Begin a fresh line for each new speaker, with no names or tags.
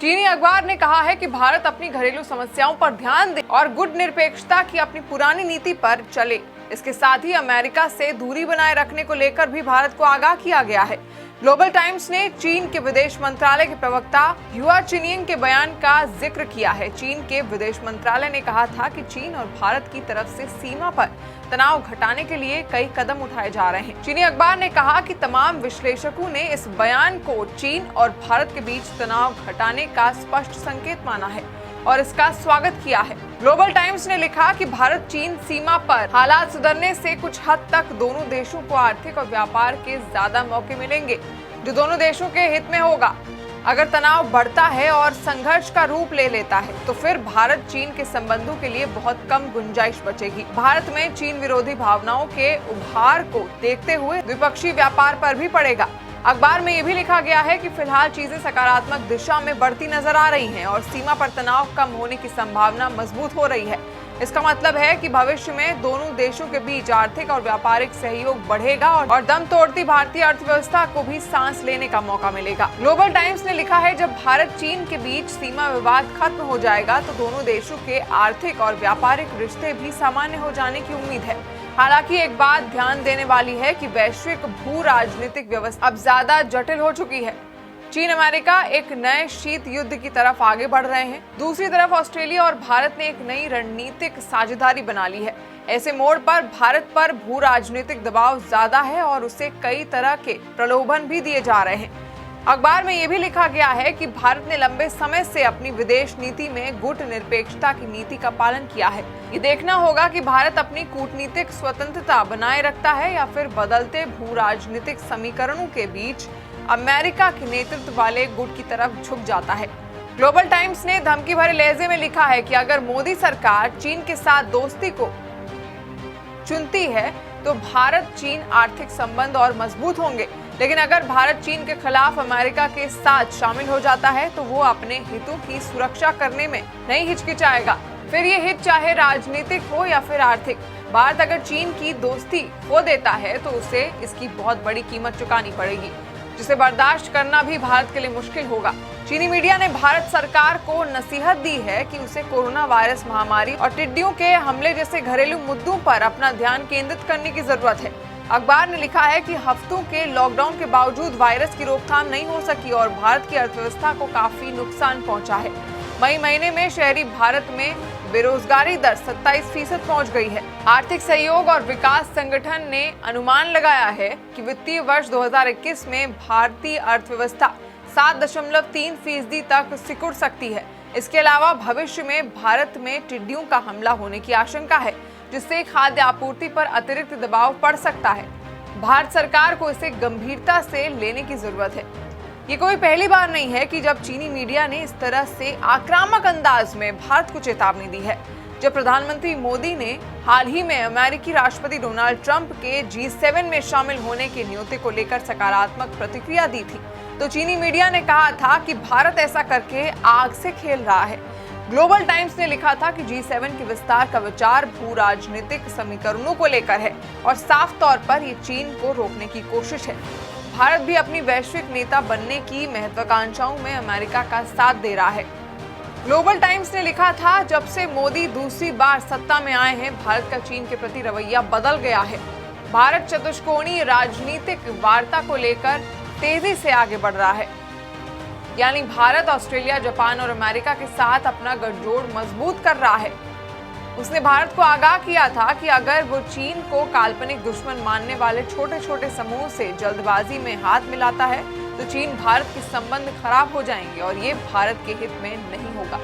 चीनी अखबार ने कहा है कि भारत अपनी घरेलू समस्याओं पर ध्यान दे और गुटनिरपेक्षता की अपनी पुरानी नीति पर चले। इसके साथ ही अमेरिका से दूरी बनाए रखने को लेकर भी भारत को आगाह किया गया है। ग्लोबल टाइम्स ने चीन के विदेश मंत्रालय के प्रवक्ता हुआ चिनिंग के बयान का जिक्र किया है। चीन के विदेश मंत्रालय ने कहा था कि चीन और भारत की तरफ से सीमा पर तनाव घटाने के लिए कई कदम उठाए जा रहे हैं। चीनी अखबार ने कहा कि तमाम विश्लेषकों ने इस बयान को चीन और भारत के बीच तनाव घटाने का स्पष्ट संकेत माना है और इसका स्वागत किया है। ग्लोबल टाइम्स ने लिखा कि भारत चीन सीमा पर हालात सुधरने से कुछ हद तक दोनों देशों को आर्थिक और व्यापार के ज्यादा मौके मिलेंगे, जो दोनों देशों के हित में होगा। अगर तनाव बढ़ता है और संघर्ष का रूप ले लेता है तो फिर भारत चीन के संबंधों के लिए बहुत कम गुंजाइश बचेगी। भारत में चीन विरोधी भावनाओं के उभार को देखते हुए द्विपक्षीय व्यापार पर भी पड़ेगा। अखबार में यह भी लिखा गया है कि फिलहाल चीजें सकारात्मक दिशा में बढ़ती नजर आ रही हैं और सीमा पर तनाव कम होने की संभावना मजबूत हो रही है। इसका मतलब है कि भविष्य में दोनों देशों के बीच आर्थिक और व्यापारिक सहयोग बढ़ेगा और दम तोड़ती भारतीय अर्थव्यवस्था को भी सांस लेने का मौका मिलेगा। ग्लोबल टाइम्स ने लिखा है, जब भारत चीन के बीच सीमा विवाद खत्म हो जाएगा तो दोनों देशों के आर्थिक और व्यापारिक रिश्ते भी सामान्य हो जाने की उम्मीद है। हालांकि एक बात ध्यान देने वाली है कि वैश्विक भू राजनीतिक व्यवस्था अब ज्यादा जटिल हो चुकी है। चीन अमेरिका एक नए शीत युद्ध की तरफ आगे बढ़ रहे हैं। दूसरी तरफ ऑस्ट्रेलिया और भारत ने एक नई रणनीतिक साझेदारी बना ली है। ऐसे मोड़ पर भारत पर भू राजनीतिक दबाव ज्यादा है और उसे कई तरह के प्रलोभन भी दिए जा रहे हैं। अखबार में यह भी लिखा गया है कि भारत ने लंबे समय से अपनी विदेश नीति में गुट निरपेक्षता की नीति का पालन किया है। ये देखना होगा कि भारत अपनी कूटनीतिक स्वतंत्रता बनाए रखता है या फिर बदलते भू राजनीतिक समीकरणों के बीच अमेरिका के नेतृत्व वाले गुट की तरफ झुक जाता है। ग्लोबल टाइम्स ने धमकी भरे लहजे में लिखा है कि अगर मोदी सरकार चीन के साथ दोस्ती को चुनती है तो भारत चीन आर्थिक संबंध और मजबूत होंगे, लेकिन अगर भारत चीन के खिलाफ अमेरिका के साथ शामिल हो जाता है तो वो अपने हितों की सुरक्षा करने में नहीं हिचकिचाएगा, फिर ये हित चाहे राजनीतिक हो या फिर आर्थिक। भारत अगर चीन की दोस्ती खो देता है तो उसे इसकी बहुत बड़ी कीमत चुकानी पड़ेगी, जिसे बर्दाश्त करना भी भारत के लिए मुश्किल होगा। चीनी मीडिया ने भारत सरकार को नसीहत दी है कि उसे कोरोना वायरस महामारी और टिड्डियों के हमले जैसे घरेलू मुद्दों पर अपना ध्यान केंद्रित करने की जरूरत है। अखबार ने लिखा है कि हफ्तों के लॉकडाउन के बावजूद वायरस की रोकथाम नहीं हो सकी और भारत की अर्थव्यवस्था को काफी नुकसान पहुंचा है। मई महीने में शहरी भारत में बेरोजगारी दर 27% पहुंच गई है। आर्थिक सहयोग और विकास संगठन ने अनुमान लगाया है कि वित्तीय वर्ष 2021 में भारतीय अर्थव्यवस्था 7.3% तक सिकुड़ सकती है। इसके अलावा भविष्य में भारत में टिड्डियों का हमला होने की आशंका है, जिससे खाद्य आपूर्ति पर अतिरिक्त दबाव पड़ सकता है। भारत सरकार को इसे गंभीरता से लेने की जरूरत है। ये कोई पहली बार नहीं है कि जब चीनी मीडिया ने इस तरह से आक्रामक अंदाज में भारत को चेतावनी दी है। जब प्रधानमंत्री मोदी ने हाल ही में अमेरिकी राष्ट्रपति डोनाल्ड ट्रंप के G7 में शामिल होने के न्योते को लेकर सकारात्मक प्रतिक्रिया दी थी, तो चीनी मीडिया ने कहा था कि भारत ऐसा करके आग से खेल रहा है। ग्लोबल टाइम्स ने लिखा था कि G7 के विस्तार का विचार भू राजनीतिक समीकरणों को लेकर है और साफ तौर पर ये चीन को रोकने की कोशिश है। भारत भी अपनी वैश्विक नेता बनने की महत्वाकांक्षाओं में अमेरिका का साथ दे रहा है। ग्लोबल टाइम्स ने लिखा था, जब से मोदी दूसरी बार सत्ता में आए हैं, भारत का चीन के प्रति रवैया बदल गया है। भारत चतुष्कोणीय राजनीतिक वार्ता को लेकर तेजी से आगे बढ़ रहा है, यानी भारत ऑस्ट्रेलिया, जापान और अमेरिका के साथ अपना गठजोड़ मजबूत कर रहा है। उसने भारत को आगाह किया था कि अगर वो चीन को काल्पनिक दुश्मन मानने वाले छोटे छोटे समूह से जल्दबाजी में हाथ मिलाता है तो चीन भारत के संबंध खराब हो जाएंगे और ये भारत के हित में नहीं होगा।